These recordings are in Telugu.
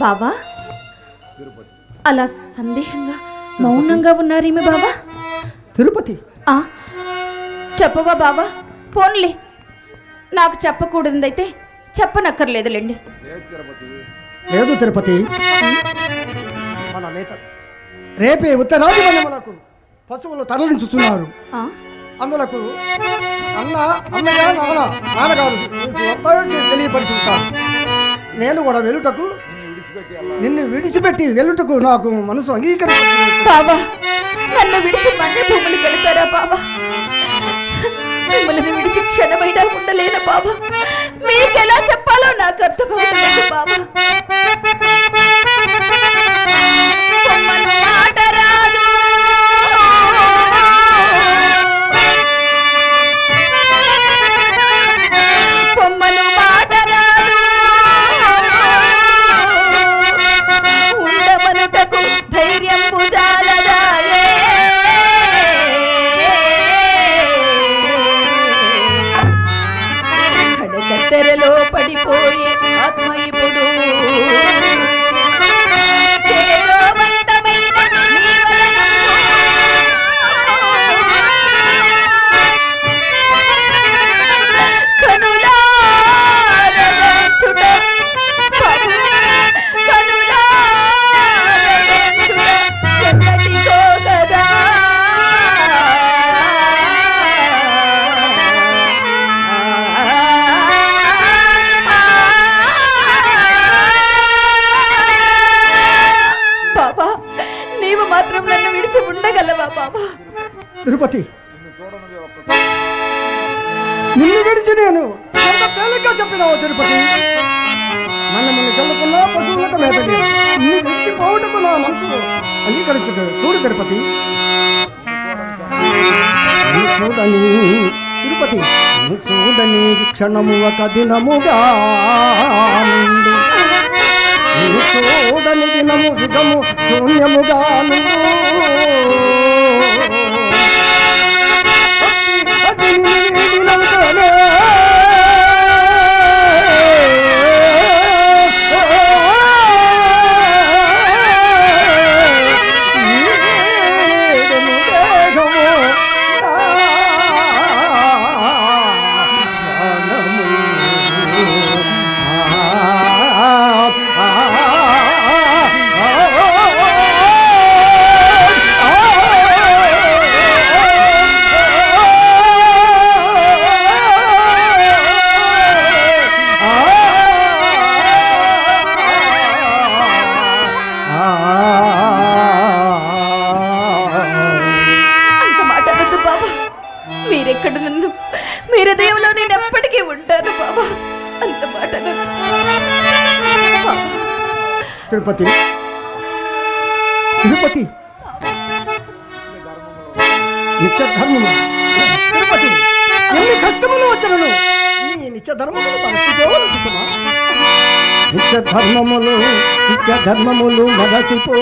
బాబా అలా సందేహంగా మౌనంగా ఉన్నారేమి బాబా? తిరుపతి చెప్పవా బాబా? పోన్లే, నాకు చెప్పకూడదైతే చెప్పనక్కర్లేదులేండి. లేదు తిరుపతి, మన నేత రేపే ఉత్తరాది వనములకు పశువులు తరలించుతున్నారు. అందులకు అన్నయ్య నాన్నగారు తెలియపరిచి ఉంటారు. నేను కూడా వెలుటకు, నిన్ను విడిచిపెట్టి వెలుటకు నాకు మనసు అంగీకరించలేదు. బాబా, నన్ను విడిచి మన్య భూములు వెళతారా బాబా? మిమ్మల్ని విడిచి క్షణమైనా ఉండలేను బాబా. మీకెలా చెప్పాలో నాకు అర్థమవుతుంది బాబా. తెరలో పడిపోయే ఆత్మ ఇప్పుడు తిరుపతి, నిన్ను విడిచి నేను ఎంత తేలిగ్గా చెప్పినావు తిరుపతి. మనల్ని గెలుకున్నా పశువులకు మేత లేదు. నిన్ను విడిచి పోవటకు నా మనసు అంగీకరించదు. చూడు తిరుపతి, చూడని తిరుపతి, చూడని క్షణము ఒక దినముగా, చూడని దినము యుగము శూన్యముగా తిరుపతి. తిరుపతి, నిత్య ధర్మము తిరుపతి, ఎన్ని కష్టములు వచ్చనను నీ నిత్య ధర్మములు మరచిపోవాలి కుసుమా. నిత్య ధర్మములు మరచిపో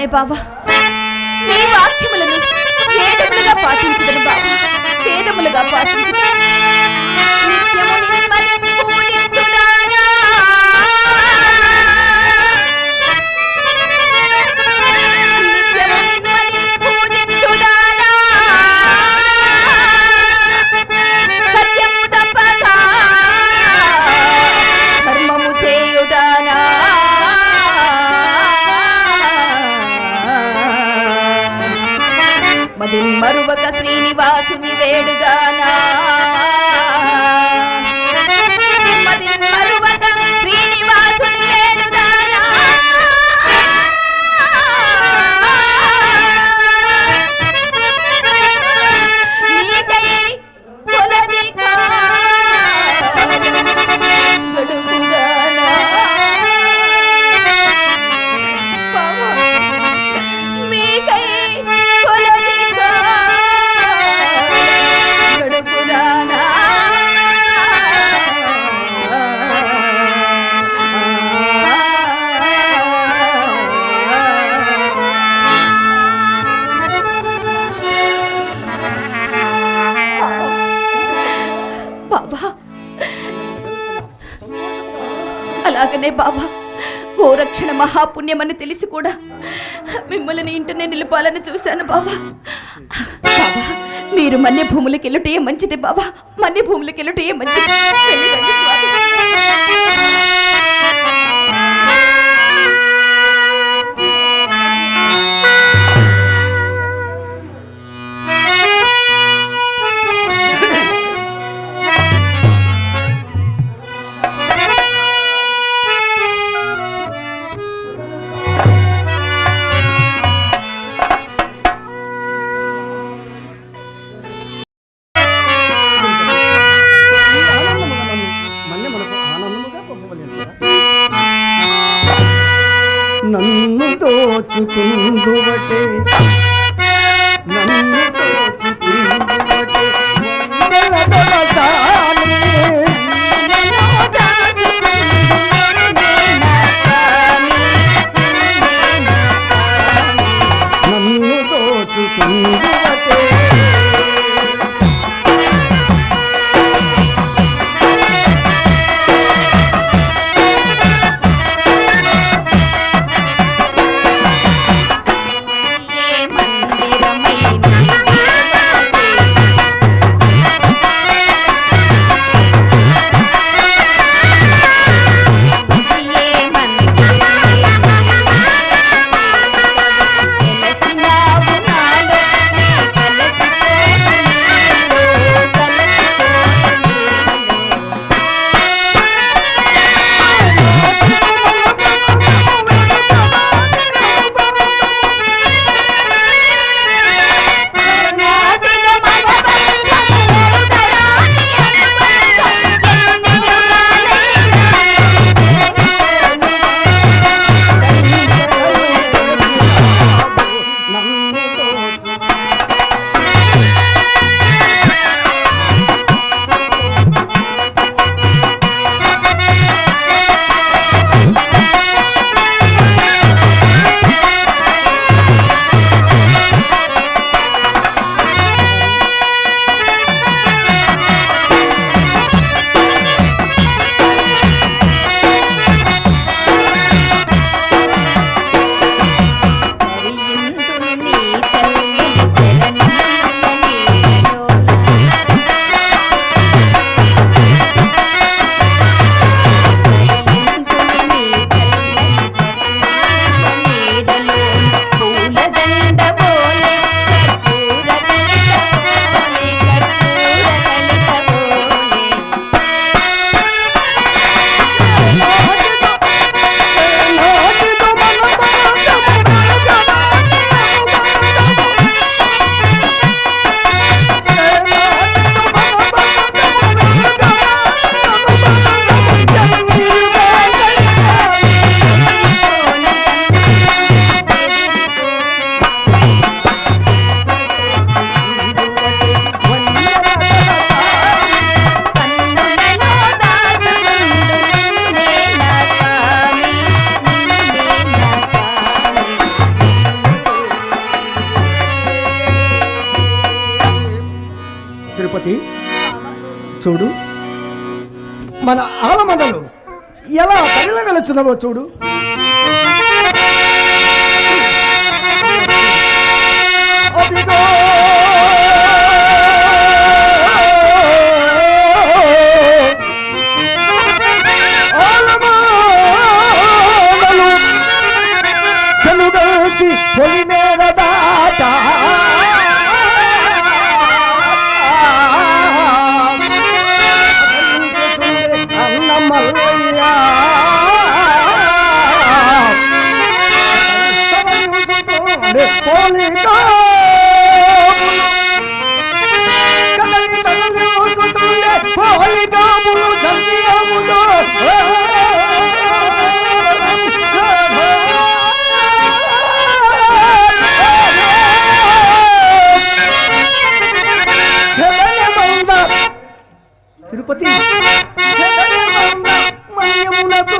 అలాగనే బాబా మీ వాక్యములను వేదములుగా పాటించదను బాబా, వేదములుగా పాటించదను. నిత్యము నిమ్మని పూజించుదానా, నిత్యము నిమ్మని పూజించుదానా, సత్యము తప్పక ధర్మము చేయుదానా, మదిన్ మరువక శ్రీనివాసుని వేడుగానా, మదిన్ మరువక శ్రీనివాసుని వేడుగానా, నీకై కొలది గడుగుగానా. బాబా మీకై కొలది గడుగుగానా. బాబా అలాగనే బాబా గోరక్షణ మహాపుణ్యమని తెలిసి కూడా మిమ్మల్ని ఇంటనే నిలపాలని చూశాను బాబా. బాబా మీరు మన్య భూములకి వెళ్ళటే మంచిది బాబా, మన్య భూములకి వెళ్ళటే మంచిది. వెళ్ళి రండి స్వామి. నన్ను దోచుకుందువటే, నన్ను దోచుకుందువటే, వందల దొరసాని నన్ను దోచుకుందువటే. మందిరమై తిరుపతి చూడు, మన ఆలమండలు ఎలా తగిల వెలుచున్నవో చూడు. అదిగో ఆలమండలు కనుగొచ్చి పొలిమేర దాట తిరుపతి మన్యమునకు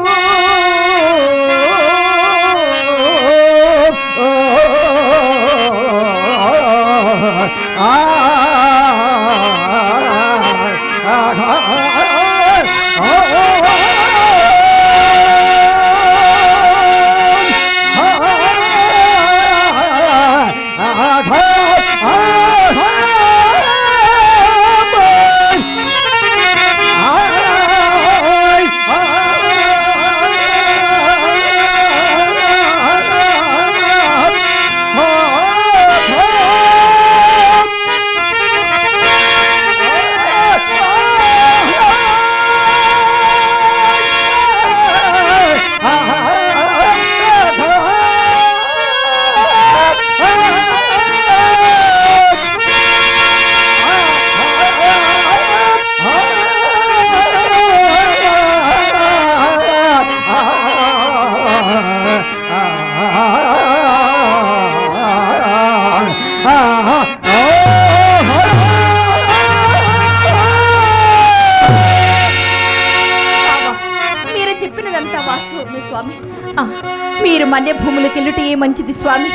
మీరు మన్య భూములకు వెళ్ళుటే మంచిది స్వామి.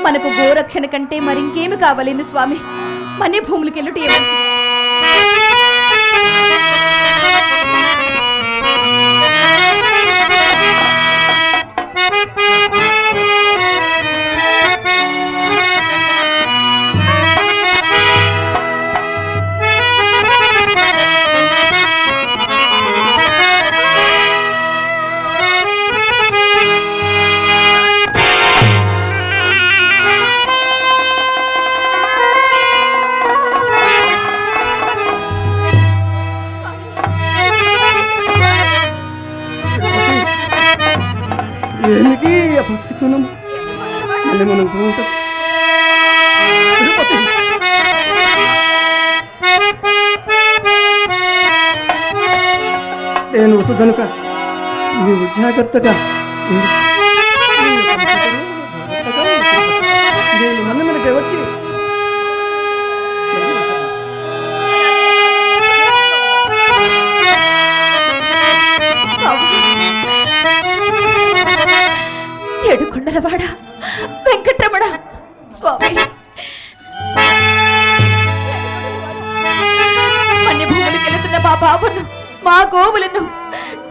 మనకు గోరక్షణ కంటే మరింకేమి కావాలేను స్వామి. మన్య భూములకు వెళ్ళుటే మంచిది. ఏమిటి అపక్షికుణము మళ్ళీ మనం ఉంటాం. తిరుపతి నేను వచ్చు కనుక నీవు జాగ్రత్తగా నేను మన మనకి వచ్చి ఏడుకొండలవాడ వెంకటరమణ స్వామి, మన్య భూములకు వెళుతున్న మా బాబును మా గోవులను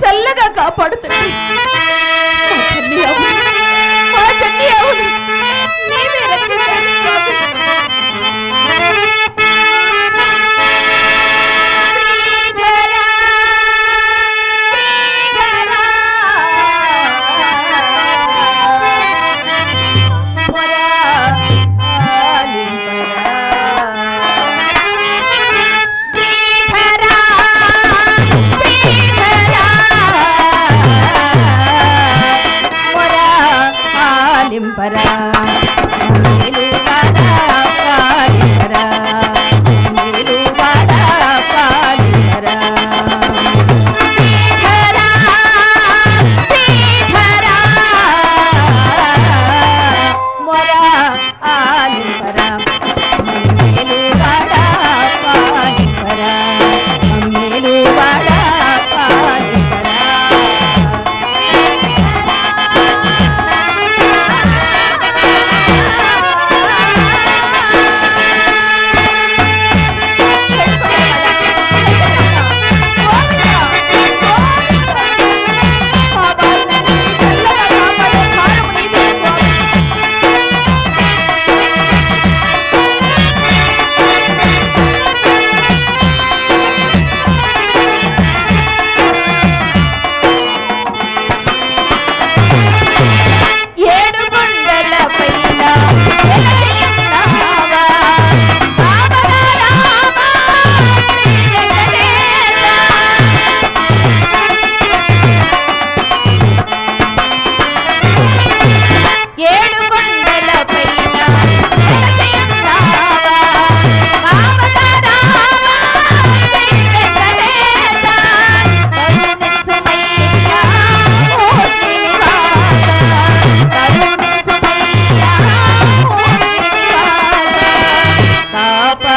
చల్లగా కాపాడుతుంది. మా చన్ని అవును నీవే రక్షించాలి స్వామి.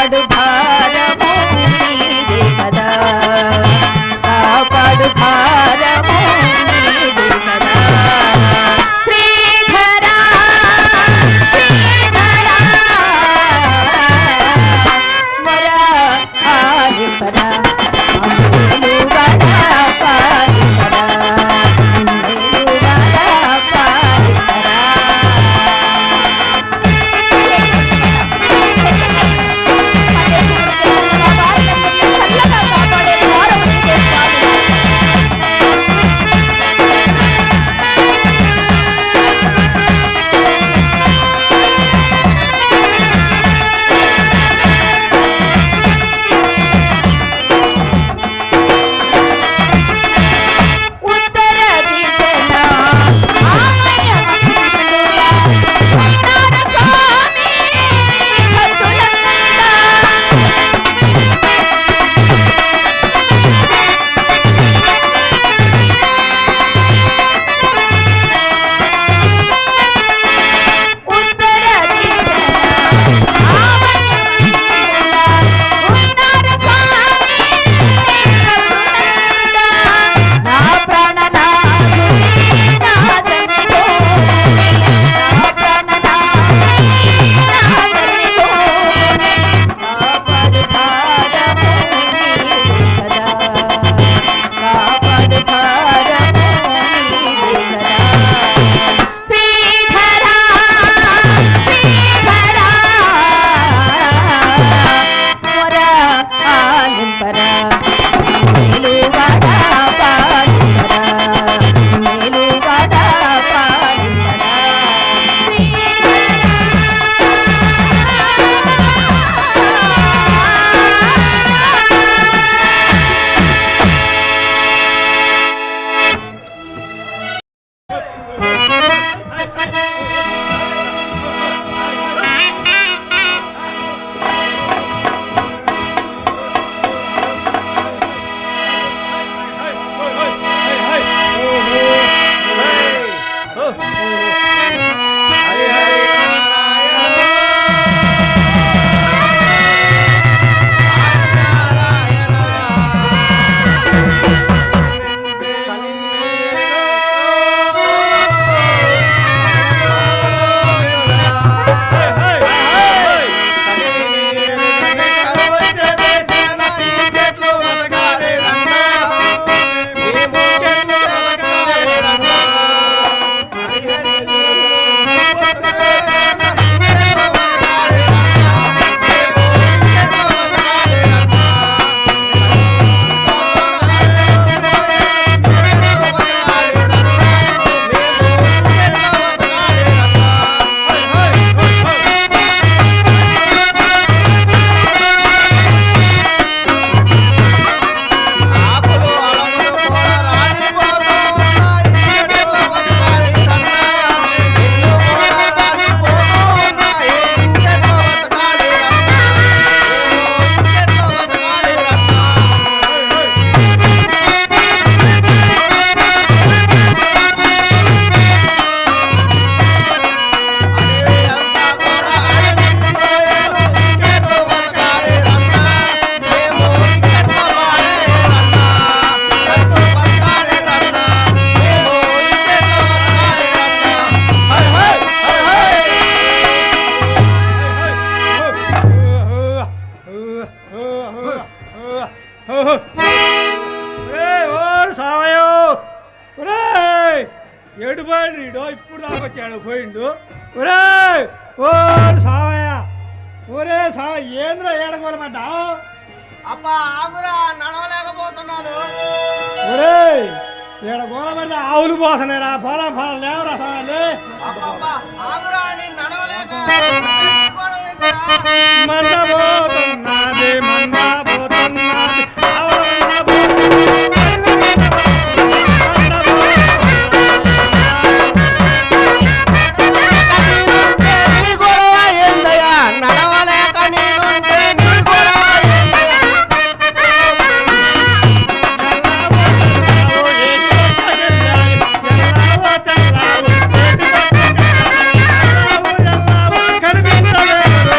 కాపాడు భారము నీదే కదా, కాపాడు భారము నీదే కదా. శ్రీధరా శ్రీధరా మొర ఆలిపరా ఎడుపోయిండు ఇప్పుడు దాకా వచ్చాడు పోయిండు. ఒరే ఓ సావయ్య, ఒరే సావ ఏంద్ర ఏడగోలమంటావు? అబ్బా ఆగురా, నడవలేకపోతున్నాను. ఒరే ఏడగోలమంటే ఆవులు పోసనేరా, పొలం పొలం లేవరా సావాలి. అబ్బా ఆగురా, నేను నడవలేక మందపోతున్నది మందపోతున్నది కనిపించలేదు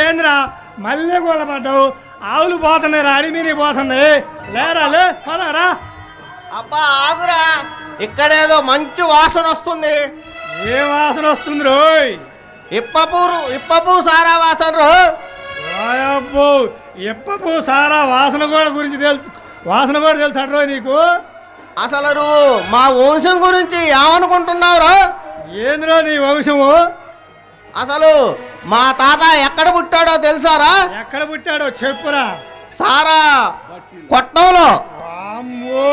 ఏంద్రా మళ్ళీ గొల్లపడ్డావు? ఆవులు పోతున్నాయి రా, అడిమిని పోతున్నాయి. లేరా లే పదరా. అబ్బా ఆగురా, ఇక్కడేదో మంచి వాసన వస్తుంది. ఏ వాసన వస్తుంది రోయ్? ఇప్పపు సారా వాసన రో. అబ్బో ఎప్పపు సారా వాసన కూడా గురించి తెలుసు, వాసన కూడా తెలుసు అంటారు నీకు? అసలు నువ్వు మా వంశం గురించి ఏమనుకుంటున్నావురా? ఏంద్రో నీ వంశము? అసలు మా తాత ఎక్కడ పుట్టాడో తెలుసారా? ఎక్కడ పుట్టాడో చెప్పురా. సారా కొట్టంలో. అమ్మో,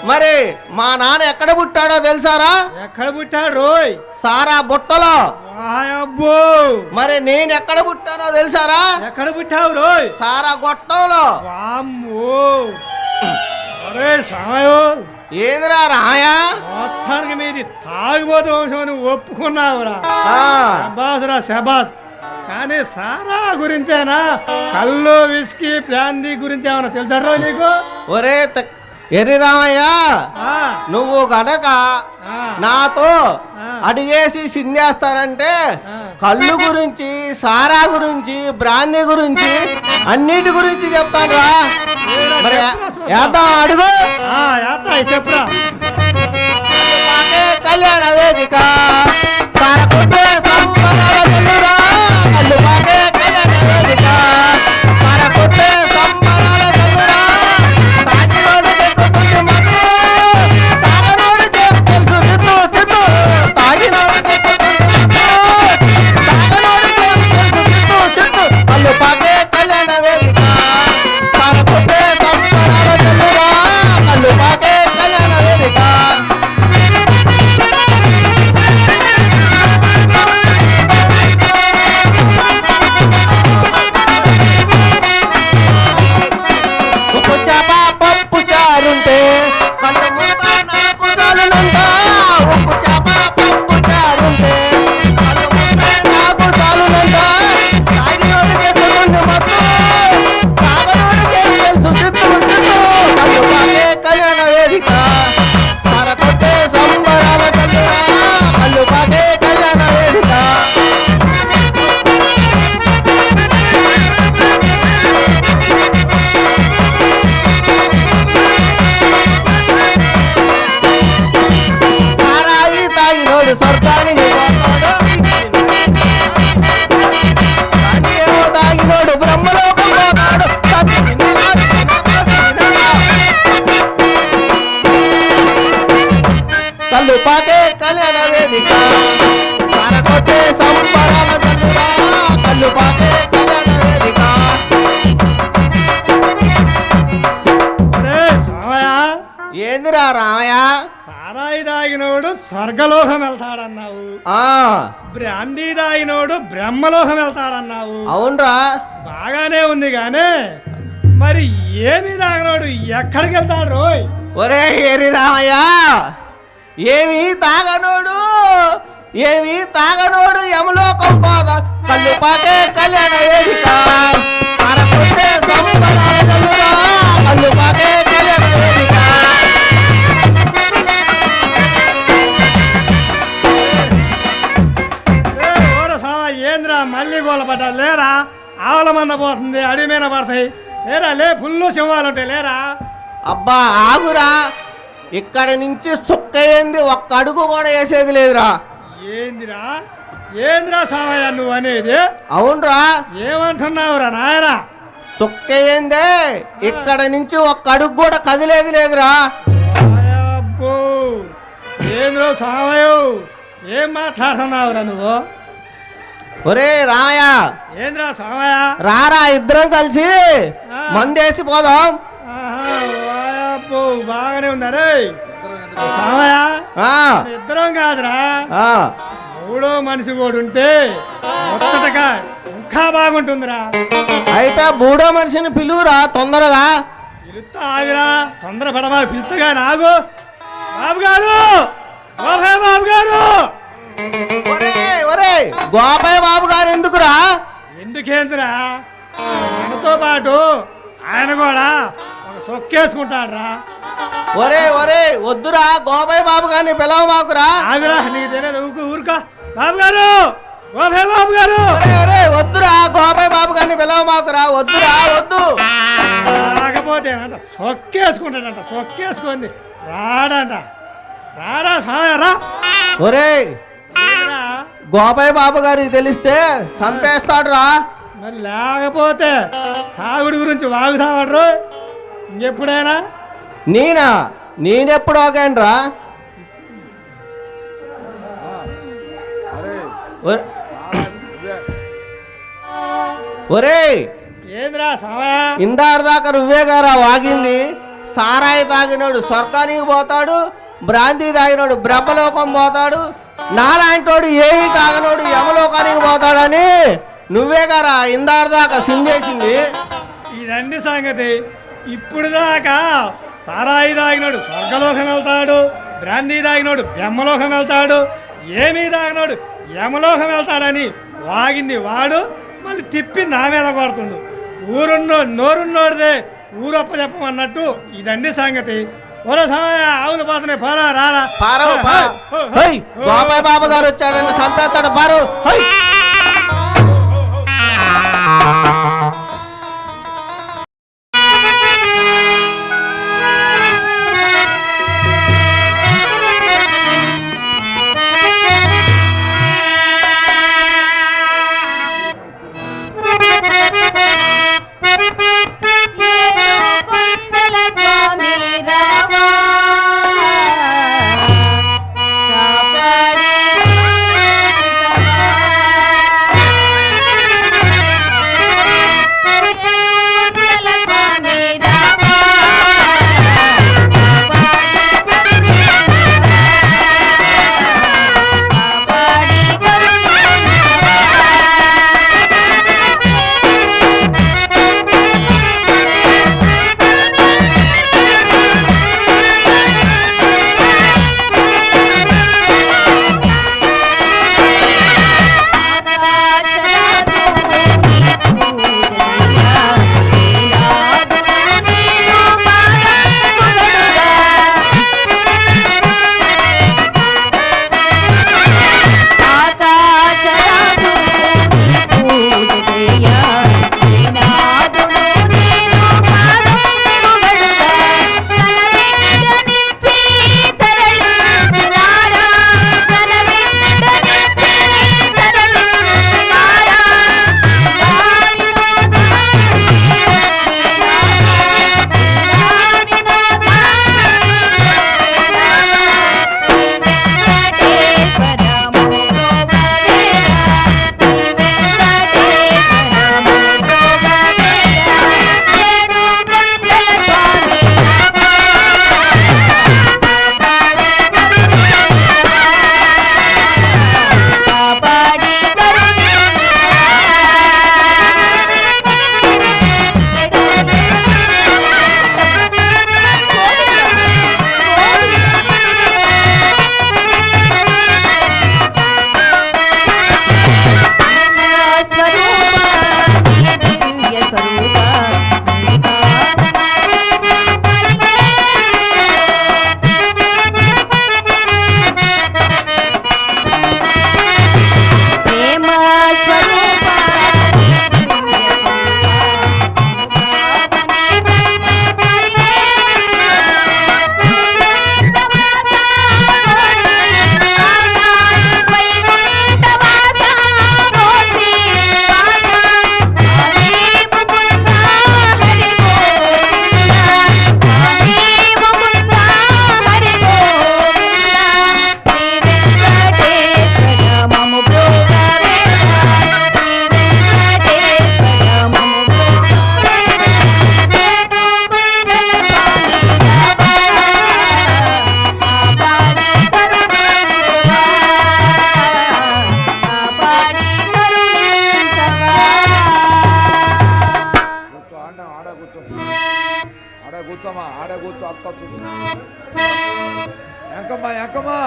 మరి మా నాన్న ఎక్కడ పుట్టాడో తెలుసారా? ఎక్కడ పుట్టాడు రోయ్? సారా బుట్టలో. అబ్బో, మరి నేను ఎక్కడ పుట్టానో తెలుసారా? ఎక్కడ పుట్టావు రోయ్? సారా గొట్టంలో. అమ్మో, అరే సాయో, ఏందిరా రాయా? మొత్తానికి మీది తాగిపోతే వంశం అని ఒప్పుకున్నావురా. శబాస్ రా శబాస్. కానీ సారా గురించేనా? కళ్ళు విస్కీ బ్రాందీ గురించి ఏమన్నా తెలుసా నీకు? ఒరే ఎర్రి రామయ్య, ఆ, నువ్వు గనక ఆ, నాతో ఆ. అడిగేసి సిందేస్తానంటే ఆ. కళ్ళు గురించి, సారా గురించి, బ్రాందీ గురించి, అన్నిటి గురించి చెప్తాను రా. మరి ఏద్దాం అడుగు. చెప్పురా. కళ్యాణ వేదిక సారా కొట్టే సంబరాల జల్లురా. కళ్ళు పాకే కళ్యాణ వేదిక సారా కొట్టే సంబరాల జల్లురా. తాగినోడికి ఎక్కుతుంది మత్తు, తాగనోడికి తెలుసు చిత్తు చిత్తు. తాగినోడికి ఎక్కుతుంది మత్తు, తాగనోడికి తెలుసు చిత్తు చిత్తు. కళ్ళు పాకే కళ్యాణ వేదిక సారా కొట్టే సంబరాల జల్లురా. కళ్ళు పాకే కళ్యాణ వేదిక. ఉప్పు చేప పప్పు చారుంటే కళ్ళు మూత నాకు చాలునంట. ఉప్పు చేప పప్పు చారుంటే కళ్ళు మూత నాకు చాలునంట. తాగినోడికి ఎక్కుతుంది మత్తు, తాగనోడికి తెలుసు చిత్తు చిత్తు. కళ్ళు పాకే కళ్యాణ వేదిక సారా కొట్టే సంబరాల కల్లురా. కళ్ళు పాకే కళ్యాణ వేదిక. సారాయి తాగినోడు స్వర్గానికి పోతాడు, తాగినోడు తాగినోడు బ్రహ్మలోకం పోతాడు. కళ్ళు పాకే కళ్యాణ వేదిక సారా కొట్టే సంబరాల జల్లురా. కళ్ళు పాకే కళ్యాణ వేదిక. అరే సామయ్య, ఏందిరా రామయ్య? సారాయి తాగినోడు స్వర్గలోకం వెళ్తాడన్నావు, ఆ బ్రాందీ తాగినోడు బ్రహ్మలోకం వెళ్తాడన్నావు. అవునరా. బాగానే ఉంది కానీ మరి ఏమి తాగినోడు ఎక్కడికి వెళ్తాడు రోయ్? ఒరే ఎరి రామయ్య, ఏమి తాగనోడు యమలోకం పోదాడు. కళ్ళు పాకే కళ్యాణ వేదిక సారా కొట్టే సంబరాల జల్లురా. కళ్ళు పాకే కళ్యాణ వేదిక. ఓర సామా, ఏంద్రా మళ్ళీ గోల పడ్డా? లేరా, ఆవుల మంద పోతుంది, అడవి మీద పడతాయి. లేరా లే, ఫుల్లు సింహాలు ఉంటాయి. లేరా. అబ్బా ఆగురా, ఇక్కడ నుంచి చుక్క ఏంది, ఒక్క అడుగు కూడా వేసేది లేదురా. ఏందిరా ఏంద్రా సామయ్య నువ్వు అనేది? అవునరా. ఏమంటున్నావురా నాయనా? చుక్క ఏందే, ఇక్కడ నుంచి ఒక్క అడుగు కూడా కదిలేది లేదురా. అబ్బో, ఏంద్రో సామయ్య, ఏం మాట్లాడుతున్నావురా నువ్వు? ఒరే రామయ్య, ఏంద్రా సామయ్య? రారా ఇద్దరం కలిసి మందేసి పోదాం. అబ్బో, బాగానే ఉందా సామయ్య? ఇద్దరం కాదురా, మూడో మనిషి కూడా ఉంటే ముచ్చటగా ఇంకా బాగుంటుందిరా. అయితే మూడో మనిషిని పిలువురా తొందరగా. పిలుస్తా, ఆగిరా, తొందర పడమా, పిలుస్తగా నాగు. బాబు గారు, గోపాయ బాబు గారు. ఒరే గోపాయ బాబు గారు ఎందుకురా? ఎందుకేంద్రా, మనతో పాటు ఆయన కూడా ఒక సొక్కేసుకుంటాడురా. ఒరే వద్దురా, గోపాయ బాబు గారిని పిలవ మాకురా. ఆగురా, నీకు తెలియదు, ఊరుకో. బాబు గారు, గోపాయ బాబు గారు. వద్దురా, గోపాయ బాబు గారిని పిలవమాకురా, వద్దురా వద్దు. రాకపోతేనంట సొక్కేసుకుంటాడంట, సొక్కేసుకుంది రాడంట. రారా సాయరా. ఒరేయ్ గోపాయ్ బాబు గారికి తెలిస్తే చంపేస్తాడురా. మరి లేకపోతే తాగుడు గురించి వాగుతావాడు ఇంకెప్పుడైనా. నేనెప్పుడు ఓకేనరా. ఒరేయ్ ఏంద్రా సమయ ఇందాక నువ్వే గారా వాగింది. సారాయి తాగినోడు స్వర్గానికి పోతాడు, బ్రాంతి తాగినోడు బ్రహ్మలోకం పోతాడు, నాలాంటోడు ఏమి తాగనోడు యమలోకానికి పోతాడని నువ్వే గారా ఇందాక సిందేసింది. ఇదండి సంగతి. ఇప్పుడు దాకా సారాయి తాగినోడు స్వర్గలోకం వెళ్తాడు, బ్రాంతి తాగినోడు బ్రహ్మలోకం వెళ్తాడు, ఏమీ తాగినోడు యమలోకం వెళ్తాడని వాగింది వాడు మళ్ళీ తిప్పి నా మీద కొడుతుండు. నోరున్నోడిదే ఊరొప్ప చెప్పమన్నట్టు ఇదండి సంగతి. ఒరే సమయ ఆవులు పోతున్నాయి, పోరా రారా. గోపాయ్ బాబు గారు వచ్చాడని చంపేస్తాడు పారు. కూర్చోమా, ఆడే కూర్చో. అత్త ఎంకమ్మా ఎంకమ్మా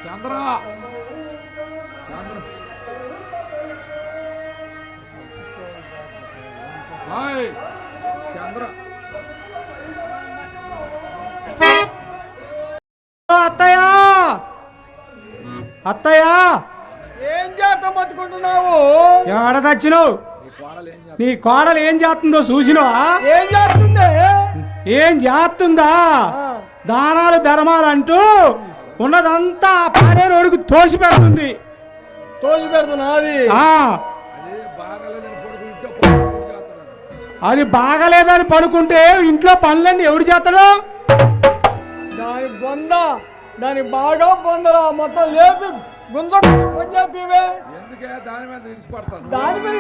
చంద్ర చంద్ర హాయ్ చంద్ర. అత్తయ్య అత్తయ్య ఏం చేత మర్చుకుంటున్నావు? ఎక్కడ చచ్చినావు? నీ కోడలు ఏం చేస్తుందో చూసినావా? ఏం చేస్తుంది? ఏం చేస్తుందా? దానాలు ధర్మాలు అంటూ ఉన్నదంతా పాడేరోడికి తోసి పెడుతుంది. తోసి పెడుతున్నది. అది బాగలేదని పడుకుంటే ఇంట్లో పనులన్నీ ఎవడు చేస్తాడు? దాని బొంద, దాని బాగా బొందరా మొత్తం లేపి గుంజ చెప్పివే. దాని మీద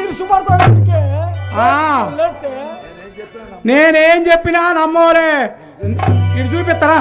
ఇరుసుపడతాడు. అందుకే నేనేం చెప్పినా నమ్మోలే. ఇటు చూపిస్తారా?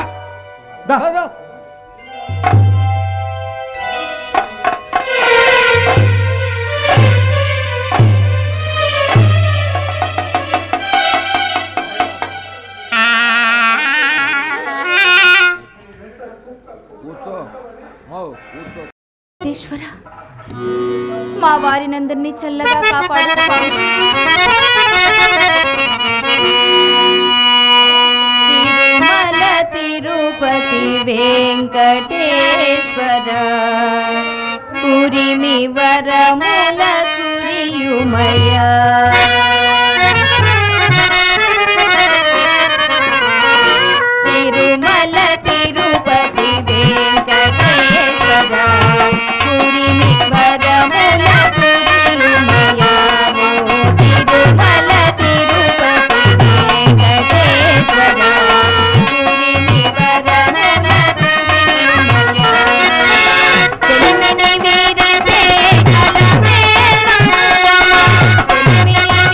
మా వారినందరినీ చల్లగా కాపాడు స్వామి. తిరుమల తిరుపతి వెంకటేశ్వర ఉరిమి వరముల కురియుమయా. తిరుమల తిరుపతి వెంకటేశ్వర ఉరిమి వరముల కురియుమయా. తిరుమల తిరుపతి వెంకటేశ్వర ఉరిమి వరముల కురియుమయా. తెలిమిని వీరిసే కలమేలమ్మ, తెలిమిని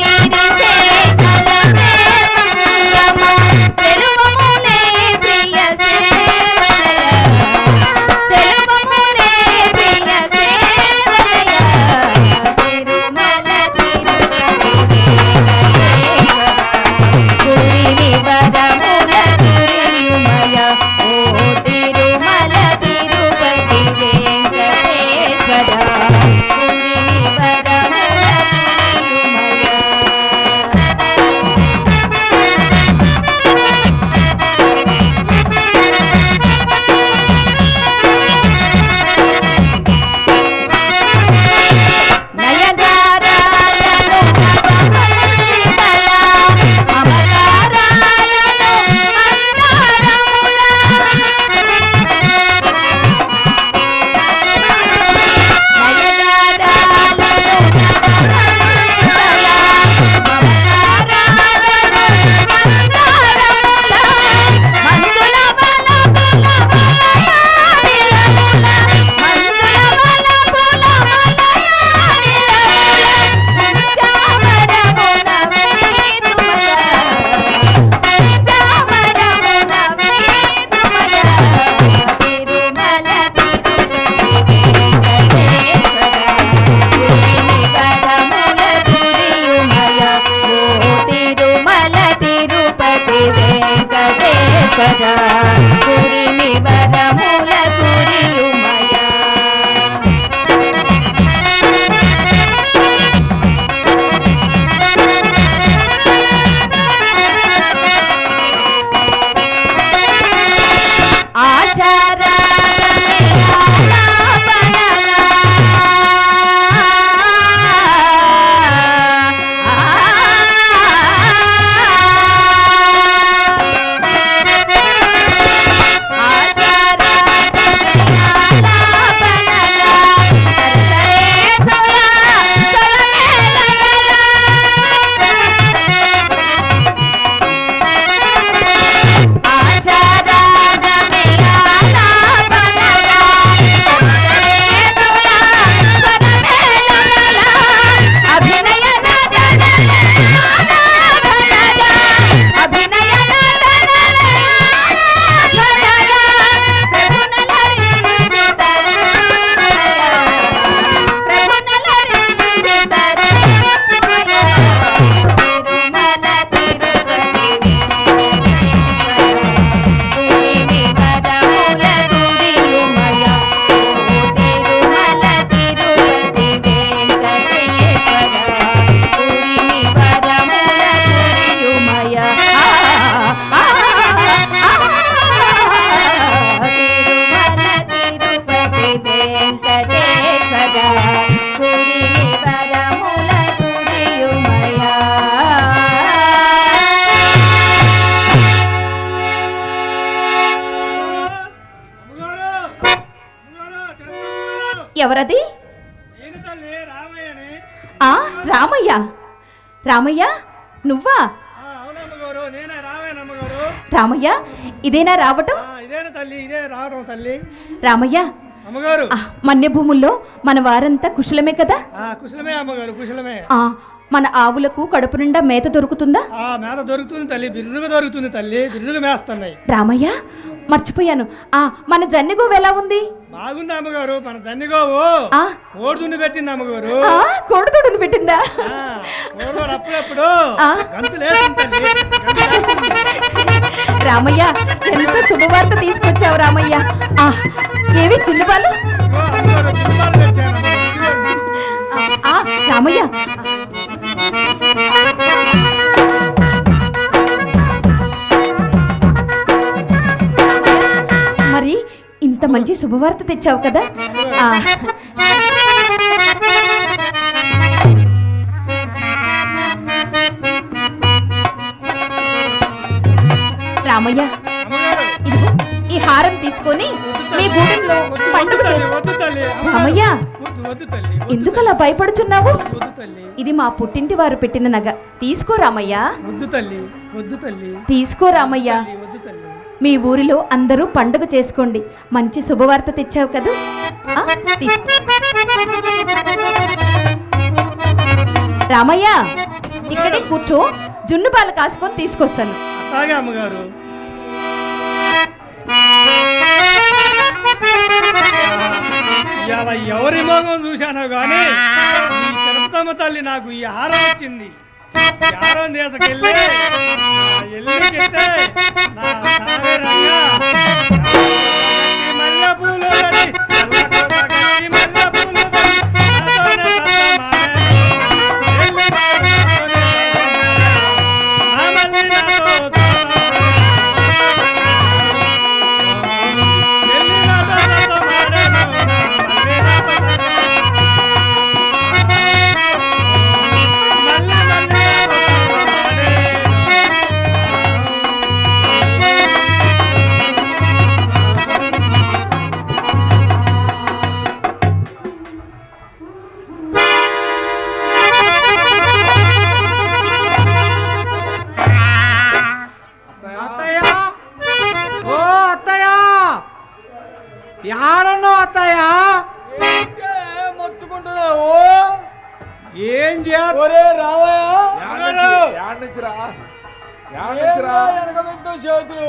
ఎవరది? నేను తల్లి రామయ్యని. ఆ రామయ్య. రామయ్య నువ్వా? అవునమ్మగారు, నేనే రామయ్య అమ్మగారు. రామయ్య ఇదేనా రావటం? ఇదేనా తల్లి, ఇదే రావడం తల్లి. రామయ్య అమ్మగారు, మన్య భూముల్లో మన వారంతా కుశలమే కదా? కుశలమే అమ్మగారు, కుశలమే. మన ఆవులకు కడుపు నిండా మేత దొరుకుతుందా? మేత దొరుకుతుంది తల్లి, బిర్రుగా దొరుకుతుంది తల్లి, బిర్రుగా మేస్తున్నాయి. రామయ్య మర్చిపోయాను, మన జన్నెగోవు ఎలా ఉంది? బాగుంది అమ్మగారు. మన జన్నిగోవు కోడుదుండి పెట్టింది అమ్మగారు. కోడుదుండి పెట్టిందా? కోడుదోడు అప్పుడప్పుడు గంతులేస్తుంది తల్లి. రామయ్య ఎంత శుభవార్త తీసుకొచ్చావు రామయ్య. ఏవి చిన్నపాలు? రామయ్య మరి ఇంత మంచి శుభవార్త తెచ్చావు కదా. రామయ్య ఇదిగో ఈ హారం తీసుకొని మీ గూడెంలో పండుగ చేసుకో. రామయ్య ఎందుకలా భయపడుచున్నావు? ఇది మా పుట్టింటి వారు పెట్టిన నగ, తీసుకో రామయ్య. తీసుకో రామయ్య. మీ ఊరిలో అందరూ పండుగ చేసుకోండి. మంచి శుభవార్త తెచ్చావు కదా. రామయ్య ఇక్కడే కూర్చో, జున్ను పాలు కాసుకొని తీసుకొస్తాను. అమ్మగారు ఇలా ఎవరి మోగం చూశానో గానీ ఈ తిరుపతమ్మ తల్లి నాకు ఈ హారం వచ్చింది. ఈ హారం తీసుకెళ్ళి ఎల్లుకెత్తే నా సాగరంగా మల్లె పూలు యాడన్నో అత్తయ్య మొత్తుకుంటున్నావు? ఏం చేరే చేతులు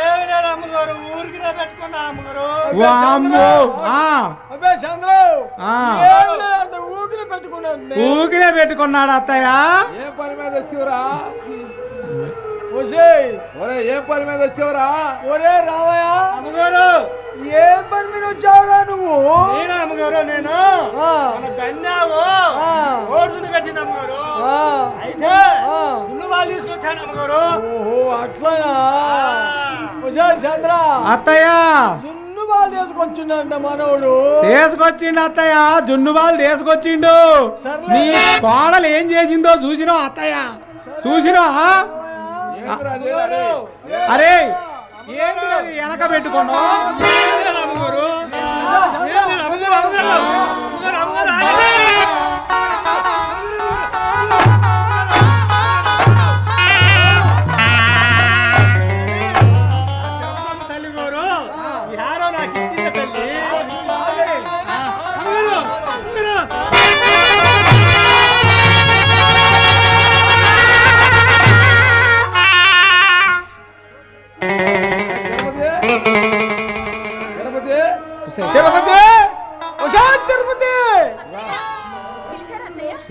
ఏమి లేదు అమ్మగారు, ఊరికి పెట్టుకున్నా అమ్మగారు. ఊకినే పెట్టుకున్నాడు అత్తయ్య. ఏ పని మీద వచ్చేవరా? ఏ పని మీద వచ్చేవరా? ఒరే రావయ్య అమ్మగారు, ఏ పని మీద వచ్చావురా నువ్వు? నేను అమ్మగారు, నేను జన్నావు కోడుదుండి పెట్టింది అమ్మగారు. అయితే జున్ను పాలు తీసుకొచ్చాను అమ్మగారు. ఓహో అట్లనా? చంద్ర అత్తయ్య జున్ను పాలు తీసుకొచ్చిండ మనవుడు. తీసుకొచ్చిండు అత్తయ్య, జున్ను పాలు తీసుకొచ్చిండు. నీ కోడలు ఏం చేసిందో చూసినా అత్తయ్య? చూసినా? అరే ఏంటి అది వెనక పెట్టుకోను? తల్లి గారు ఈ హారం నాకు ఇచ్చింది తల్లి.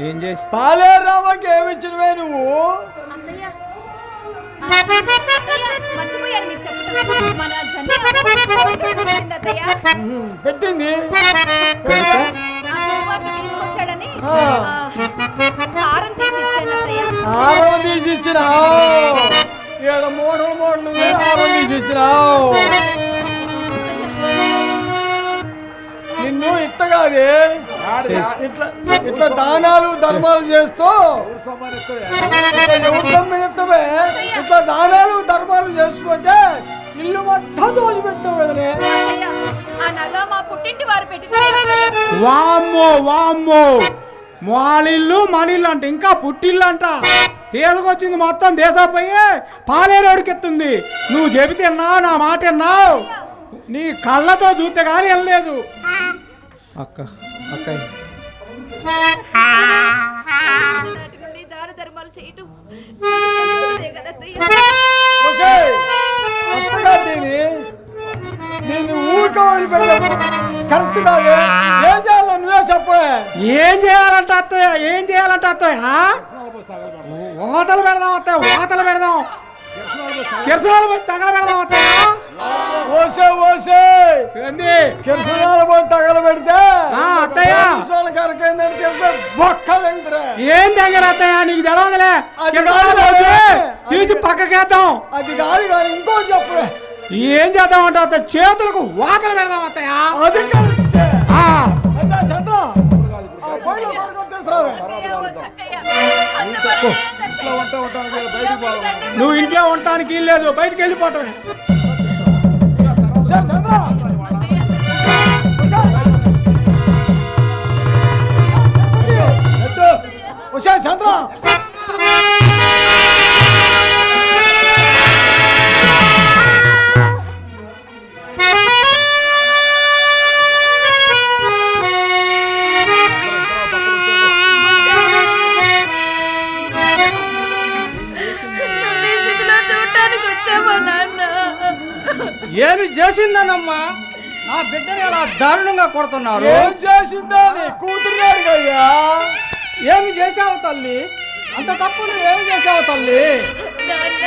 ఏం చేసి పాలే రావాకి ఏమిచ్చినవే నువ్వు? పెట్టింది హారం తీసి ఇచ్చినావు. ఏడ మోడలు హారం తీసి ఇచ్చినావు. నిన్ను ఇట్టగాది ఇట్లా దానాలు ధర్మాలు చేస్తూ ఎవరు సమ్మెనిస్తావే? ఇట్లా దానాలు ధర్మాలు చేసుకుంటే ఇల్లు మొత్తం దోచి పెట్టావు కదనే. ఆ నగ మా పుట్టింటి వారు పెట్టిన వామ్మో వామ్మో, మాలిల్లు మనిల్లు అంట, ఇంకా పుట్టిల్లు అంట. తీసుకొచ్చింది మొత్తం దేశపోయి పాలేరోడికెత్తుంది. నువ్వు చెబితే విన్నావు, నా మాట విన్నావు. నీ కళ్ళతో చూస్తే కానీ వెళ్ళలేదు. అక్క అక్క నాటి నుండి దాన ధర్మాలు చేయటం తెలిసిందే కదా అత్తయ్య. ఒసేయ్, అత్తగా నేను ఊరికే వదిలిపెట్టాను. కరెక్ట్ కాదు. ఏం చేయాలో నువ్వే చెప్పు. ఏం చేయాలంట అత్తయ్య, ఏం చేయాలంట అత్తయ్య? ఓతలు పెడదాం అత్తయ్య, ఓతలు పెడదాం, కిరసనాలు పోయి తగల పెడదాం అత్తయ్య. ఓసే ఏంది కిరసనాలు పోయి తగలబెడితే అత్తయ్య కరకేందంటే బొక్క దగ్గర ఏం దగ్గర అత్తయ్య? నీకు తెలవదులే. అది కిరసనాలు కాదు. పోసి తీసి పక్కకేద్దాం. అది కాదు కానీ ఇంకోటి చెప్పు. ఏం చేద్దాం అంటే అత్తయ్య, చేతులకు వాతలు పెడదాం అత్తయ్య. అది కరెక్ట్. ఆ, చంద్ర పోయిన పడుకొని తీసుకురావే. అత్తయ్య, అంతవరకు ఏంటత్తయ్య? బయటికి పోవాలి. నువ్వు ఇంట్లో ఉండటానికి లేదు, బయటికి వెళ్ళిపోవటమే. చంద్ర ఉషా చంద్ర నీ స్థితిలో చూడటానికి వచ్చావా నాన్న? ఏమి చేసిందనమ్మా? నా బిడ్డని అలా దారుణంగా కొడుతున్నారు. ఏం చేసిందా నీ కూతురుగాడికయ్యా? ఏమి చేసావు తల్లి? అంత తప్పు నువ్వు ఏమి చేసావు తల్లి? నాన్న,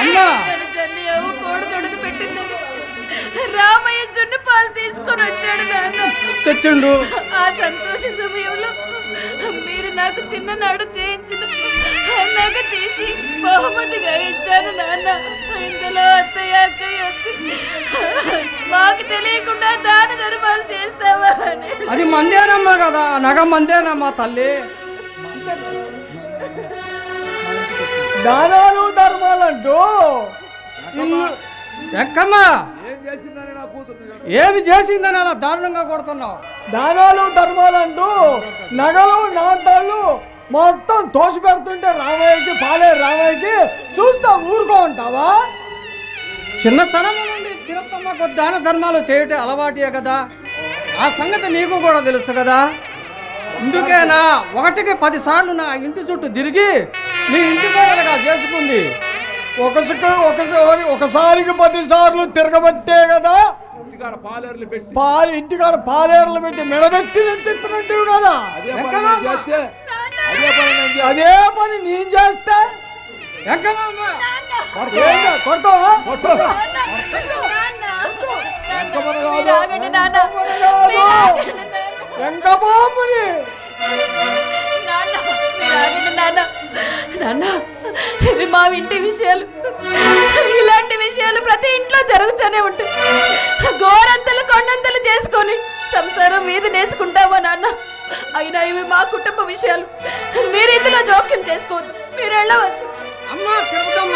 అమ్మా తన జన్యవు కోడి తొడుగు పెట్టిందని రామయ్య జున్ను పాలు తీసుకొని వచ్చాడు నాన్న. తెచ్చిండు. ఆ సంతోష సమయంలో మీరు నాకు చిన్ననాడు చేయించిన నగ తీసి బహుమతిగా ఇచ్చాను నాన్న. ఇందులో అత్తయ్య అక్కయ్య వచ్చి మాకు తెలియకుండా దాన ధర్మాలు చేస్తావా అని. అది మందేనమ్మా కదా, నగ మందేనమ్మా తల్లి. దానాలు ధర్మాలంటూ ఇల్లు ఎక్కమ్మా ఏం చేసిందని నా కూతురు ఏమి చేసిందని అలా దారుణంగా కొడుతున్నావు? దానాలు ధర్మాలంటూ నగలు నాటాలు మొత్తం తోసి పెడుతుంటే రామయ్యకి రామయ్యకి చూస్తా ఊరుకో ఉంటావా? చిన్నతనం నుండి తిరుపతమ్మకు దాన ధర్మాలు చేయటం అలవాటే కదా, ఆ సంగతి నీకు కూడా తెలుసు కదా. అందుకేనా 1కి 10 సార్లు నా ఇంటి చుట్టూ తిరిగి నీ ఇంటి కోడలుగా చేసుకుంది. ఒకసారికి 10 సార్లు తిరగబట్టే కదా ఇంటికాడ పాలేర్లు పెట్టి ఇంటికాడ పాలేర్లు పెట్టి మెడబెట్టి నెట్టిస్తున్నట్టు కదా. అదే పని నేను చేస్తే అదే పని నేను చేస్తే ఎక్కమమ్మ? ఏంటో కొడతావా? కొట్టు. మీరు ఆగండి నాన్న. మీరు ఆగండి నాన్న. వెంకబాబుని నాన్న, మీరు ఆగండి నాన్న. నాన్న, ఇవి మా ఇంటి విషయాలు. ఇలాంటి విషయాలు ప్రతి ఇంట్లో జరుగుతూనే ఉంటాయి. గోరంతలు కొండంతలు చేసుకొని సంసారం మీద నేర్చుకుంటావా నాన్న? అయినా ఇవి మా కుటుంబ విషయాలు. మీరు ఇందులో జోక్యం చేసుకోవద్దు. మీరు వెళ్ళవచ్చు. అమ్మా తిరుపతమ్మ,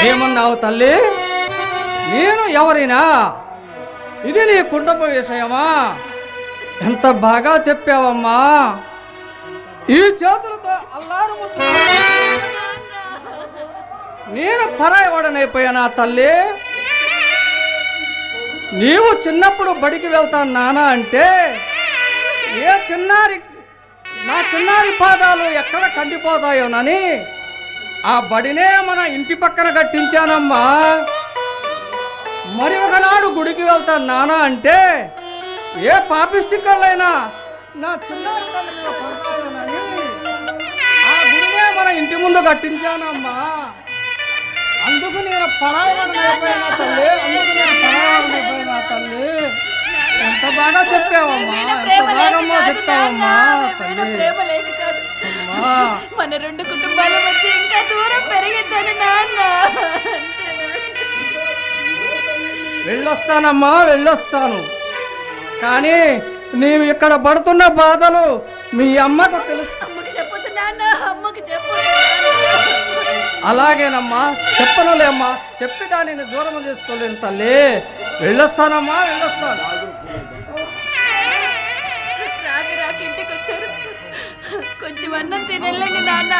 ఏమన్నావు తల్లి? నేను ఎవరైనా? ఇది నీ కుటుంబ విషయమా? ఎంత బాగా చెప్పావమ్మా. ఈ చేతులతో అల్లారు ముద్దు నేను పరాయవాడనైపోయానా తల్లి? నీవు చిన్నప్పుడు బడికి వెళ్తాను నానా అంటే నా చిన్నారి పాదాలు ఎక్కడ కందిపోతాయోనని ఆ బడినే మన ఇంటి పక్కన కట్టించానమ్మా. మరి ఒకనాడు గుడికి వెళ్తాను నానా అంటే ఏ పాపిష్టికళ్ళైనా నా చిన్నారి తల్లి మీద పడతాయోనని ఆ గుడినే మన ఇంటి ముందు కట్టించానమ్మా. అందుకు నేను పరాయవాడనైపోయినా తల్లి. ఎంత బాగా చెప్పావమ్మా, ఎంత బాగమ్మా చెప్తావమ్మా తల్లి. ప్రేమ లేక కాదు. అమ్మా మన 2 కుటుంబాల మధ్య ఇంకా దూరం పెరిగిద్దని నాన్న. వెళ్ళొస్తానమ్మా, వెళ్ళొస్తాను. కానీ నీవు ఇక్కడ పడుతున్న బాధలు మీ అమ్మకు తెలుసు. అమ్మకి చెప్పొద్దు నాన్న, అమ్మకి చెప్పొద్దు. అలాగేనమ్మా, చెప్పనులేమ్మా. చెప్పి దానిని దూరం చేసుకోలేను తల్లి. వెళ్ళొస్తానమ్మా, వెళ్ళొస్తాను. వచ్చారు. కొంచెం అన్నం తినలేండి నాన్న.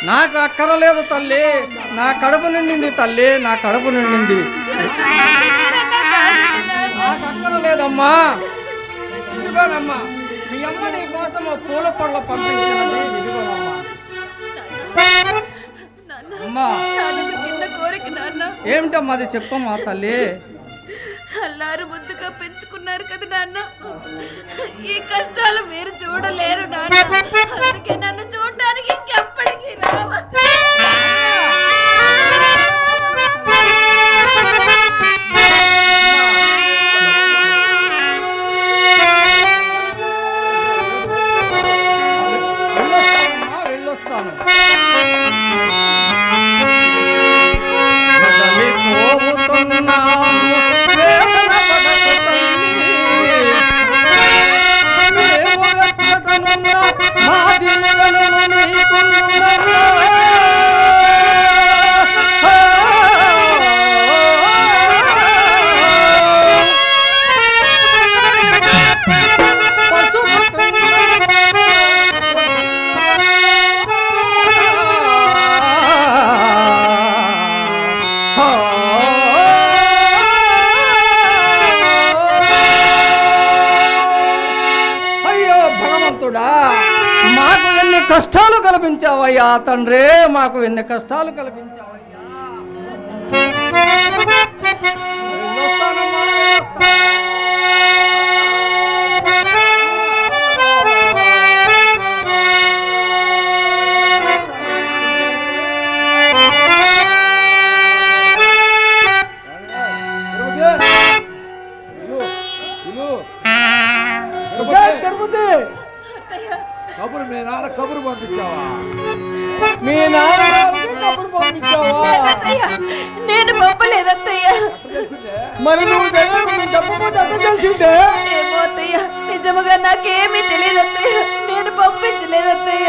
నాకు అక్కరలేదు తల్లి, నా కడుపు నిండింది తల్లి, నా కడుపు నిండింది. నాకు అక్కరలేదమ్మా. ఇదిగోనమ్మా మీ అమ్మ నీ కోసం పూల పళ్ళ పంపించినది. ఇదిగోనమ్మా అమ్మా. నాదొక చిన్న కోరిక నాన్న. ఏమిటమ్మా అది చెప్పమ్మా తల్లి. అల్లారు ముద్దుగా పెంచుకున్నారు కదా నాన్న, ఈ కష్టాలు మీరు చూడలేరు నాన్న. అందుకే నన్ను చూడడానికి ఇంకెప్పటికీ రావద్దు. వెళ్ళొస్తాను. మాకు ఎన్ని కష్టాలు కల్పించావయ్యా తండ్రి, మాకు ఎన్ని కష్టాలు కల్పించావయ్యా. తిరుపతి కబురు మీ నాన్న కబురు పంపించావా? మీ నాన్న కబురు పంపించావా? లేదత్తయ్య, నేను పంపలేదత్తయ్య. మరి నువ్వు చెప్పకపోతే ఎంత తెలిసిందే? ఏమో అత్తయ్య, నిజముగా నాకేమీ తెలియదత్తయ్య, నేను పంపించలేదత్తయ్య.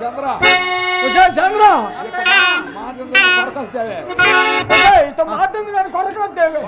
చంద్ర చంద్ర కొరకొస్తావే మాట్లాడింది కానీ కొరకొద్దేవే.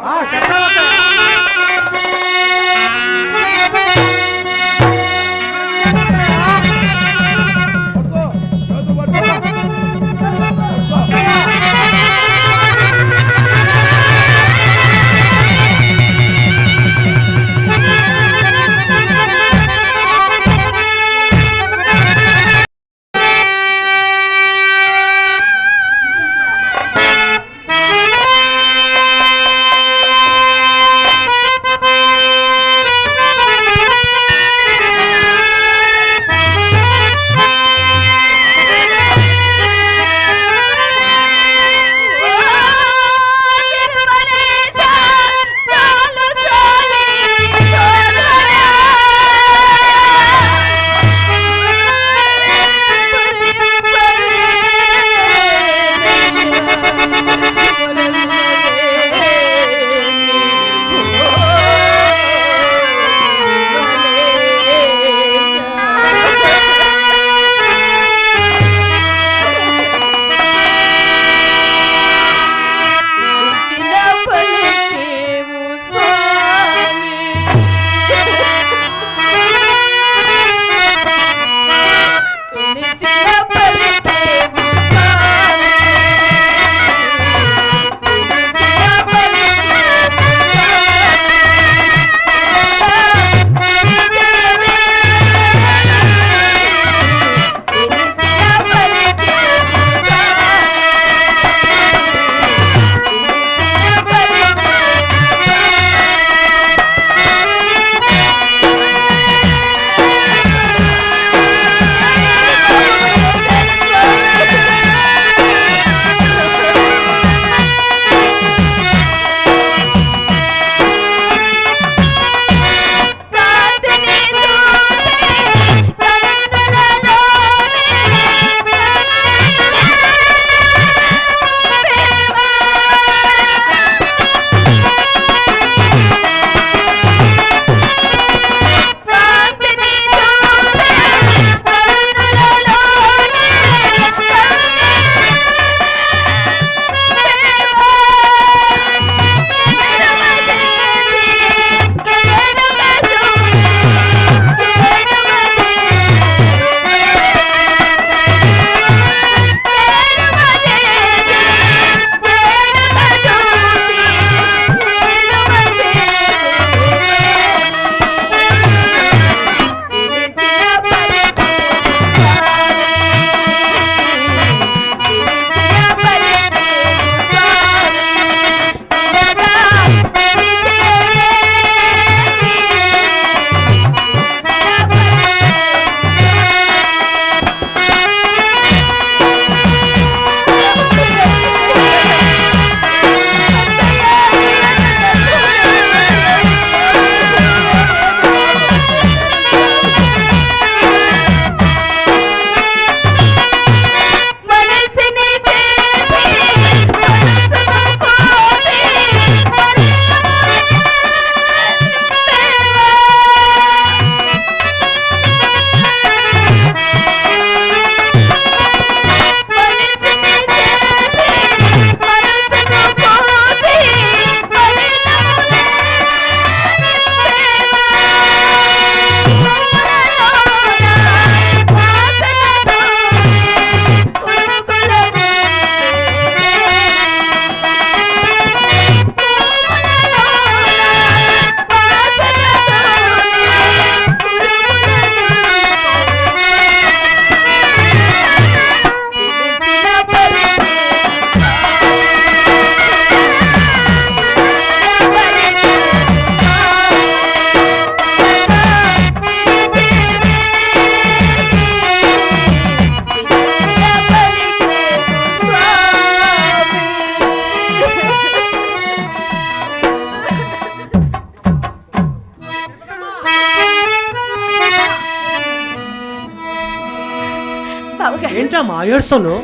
బావగారు ఏంటమ్మా ఏడుస్తాను?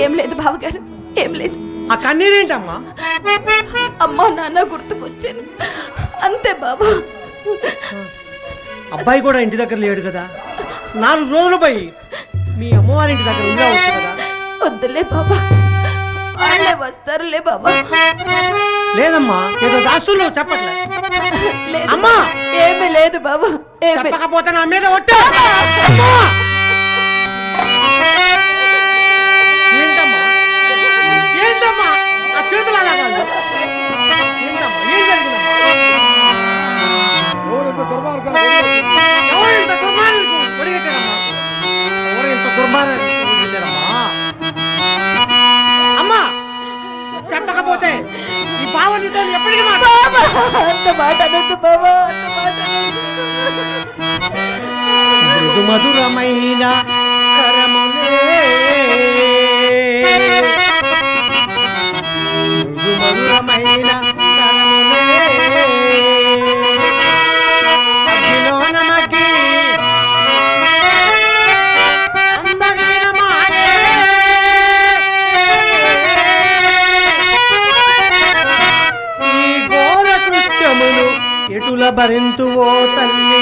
ఏం లేదు బావగారు, ఏం లేదు. ఆ కన్నీరేంటమ్మా? అమ్మా నాన్న గుర్తుకొచ్చాను అంతే బాబా. అబ్బాయి కూడా ఇంటి దగ్గర లేడు కదా, 4 రోజులు పోయి మీ అమ్మవారి ఇంటి దగ్గర ఉండవచ్చు కదా. వద్దులే బాబా, వాళ్ళే వస్తారులే బాబా. లేదమ్మా, ఏదో దాస్తులు చెప్పట్లే. లేదు అమ్మా! ఏమీ లేదు బాబా, ఏమీ. చెప్పకపోతే నా మీద ఒట్టు. ఏంటమ్మా ఏంటమ్మా ఆ చేతులు అలా కాదు. ఏంటమ్మా ఏం జరిగిందమ్మా? ఎవరంత దుర్మార్గం ఎవరు ఇంత దుర్మార్గం పొడిగెట్టారమ్మా? ఎవరు ఇంత దుర్మార్గం పొడిగెట్టారమ్మా? అమ్మా చెప్పకపోతే ఈ బావ నీతో ఎప్పటికీ బాబా అంత మాట అనొద్దు బాబా, అంత మాట అనొద్దు. మృదు మధురమైన కరములే, మృదు మధురమైన కరములే, అగ్నిలోన మగ్గి అందమైన మాయే, ఈ ఘోర కృత్యములు ఎటుల భరింతువో తల్లి.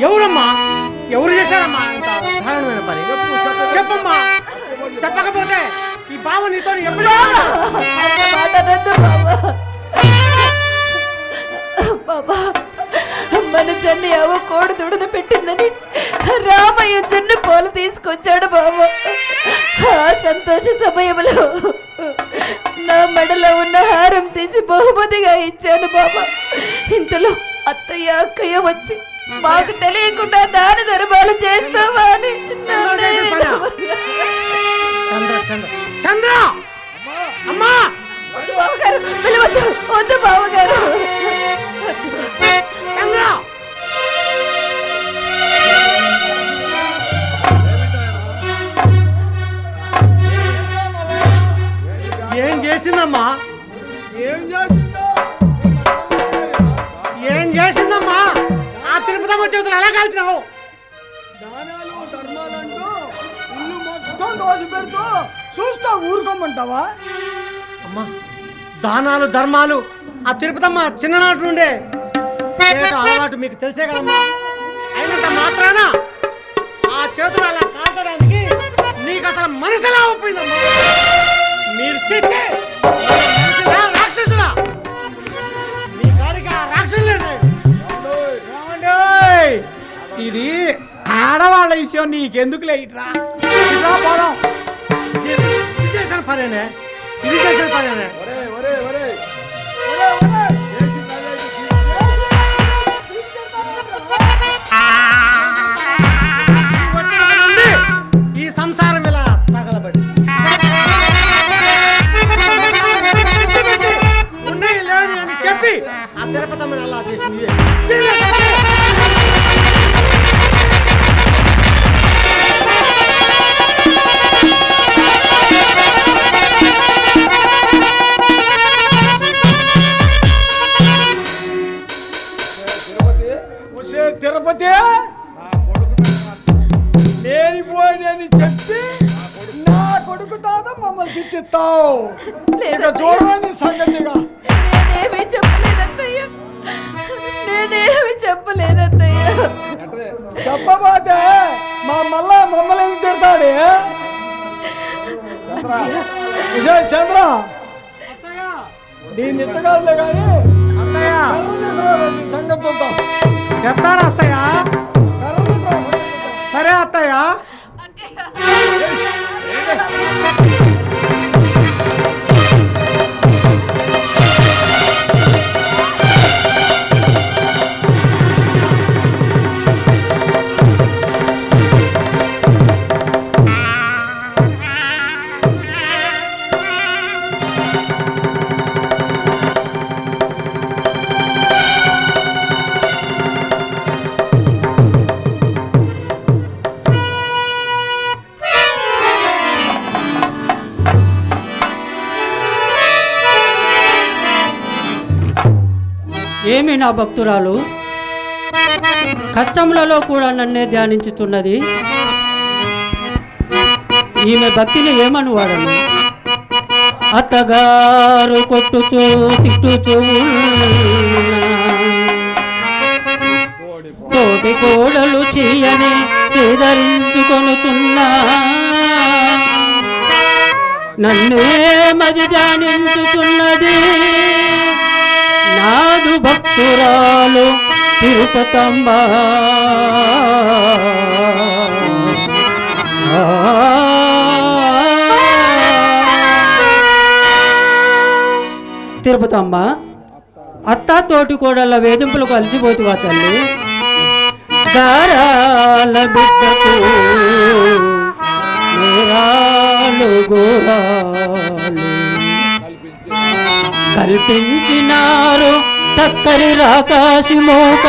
ఎవరమ్మా ఎవరు చేశారమ్మా అంత దారుణమైన పని? చెప్పమ్మా, చెప్పకపోతే ఈ బావ నీతో ఎప్పుడు అంత మాట అనొద్దు బాబా. బాబా మన జన్ని అవ్వ కోడి దుడును పెట్టిందని రామయ్య జున్ను పోలు తీసుకొచ్చాడు బాబా. ఆ సంతోష సమయంలో నా మెడలో ఉన్న హారం తీసి బహుమతిగా ఇచ్చాను బాబా. ఇంతలో అత్తయ్య అక్కయ్య వచ్చి మాకు తెలియకుండా దాని ధర్మాలు చేస్తావా అని నన్నే విధవగా. చంద్ర చంద్ర చంద్ర అమ్మా వద్దు బావగారు, పిలవద్దు, వద్దు బావగారు. చంద్ర ఏం చేసిందమ్మా? ఏం చేసిందో ఏం చేసిందమ్మా? ఆ తిరుపతమ్మ చేతులు ఎలా కాల్చినావు? దానాలు ధర్మాలంటూ ఇల్లు మొత్తం దోచి పెడుతూ చూస్తా ఊరుకోమంటావా? అమ్మా దానాలు ధర్మాలు ఆ తిరుపతమ్మ చిన్ననాటి నుండే చేయటం అలవాటు మీకు తెలిసే కదమ్మా. అయినంత మాత్రాన ఆ చేతులు అలా కాల్చడానికి నీకు అసలు మనసులా ఒప్పిందమ్మా. మీరు చేసే మనుషులా రాక్షసులా? మీ గారికి ఆ రాక్షసులే. ఇది ఆడవాళ్ళ విషయం నీకెందుకులే, ఇట్రా ఇట్రా పోదాం. ఇది చేసిన పనేనే, ఇది చేసిన పనేనే. ఒరే ఒరే ఒరే ఈ సంసారం ఇలా తగలబడి ఉన్నాయి లేని అని చెప్పి ఆ తిరుపతమ్మని అలా చేసింది. తిరుపతి లేనిపోయినని చెప్పి నా కొడుకు తాత మమ్మల్ని తిట్టిస్తావు. ఇక చూడమని సంగతిగా నేనేమీ చెప్పలేదత్తయ్య, నేనేమీ చెప్పలేదత్తయ్య. చెప్పబోతే మమ్మల్ని ఏం తిడతాడు? చంద్ర దీన్ని ఎత్తగాలే కానీ సంగతి చూద్దాం. చెప్తారా అత్తయ్య? సరే అత్తయ్య. ఏమి నా భక్తురాలు కష్టములలో కూడా నన్నే ధ్యానించుతున్నది. ఈమె భక్తిని ఏమని వాడను? అత్తగారు కొట్టుచూ తిట్టుచూ తోటి కోడలు చేయని చేదరించుకొనుతున్నా నన్నే మది ధ్యానించుతున్నది నాదు భక్తురాలు తిరుపతమ్మ. తిరుపతమ్మ, అత్తా తోటి కోడళ్ళ వేధింపులకు అలసిపోతువా తల్లి? గారాల బిడ్డకు నేరాలు గోరాలు కల్పించినారు తక్కరి రాకాశి మోక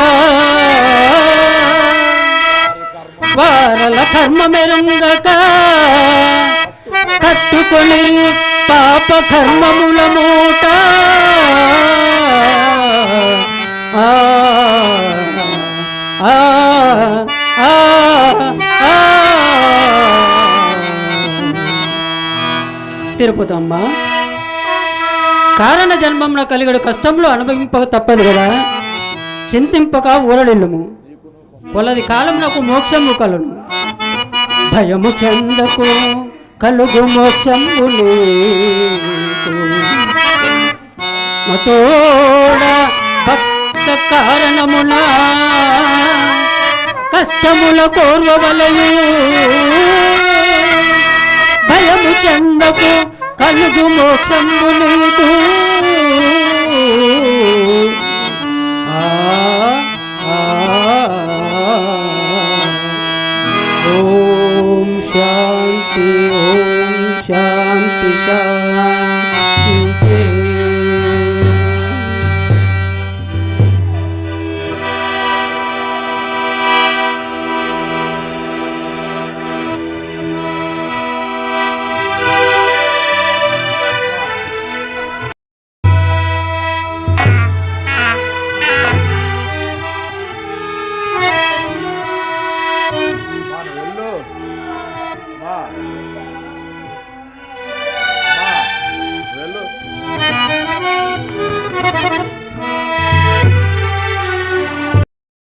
వారల కర్మ మెరుంగక కట్టుకొని పాప కర్మముల మూట ఆ ఆ ఆ ఆ తిరుపతమ్మ, కారణ జన్మమున కలిగడు కష్టంలో అనుభవింపక తప్పదు కదా. చింతింపక ఊరడిల్లుము, కొలది కాలమునకు మోక్షము కలును. భయము చెందకు కలుగు మోక్షము నీకు. మతోడ భక్త కారణమున కష్టముల కోర్వవలయు. భయము చెందకు కలుగు మోక్షము నీకు. ఓం శాంతి, ఓం శాంతి శాంతి.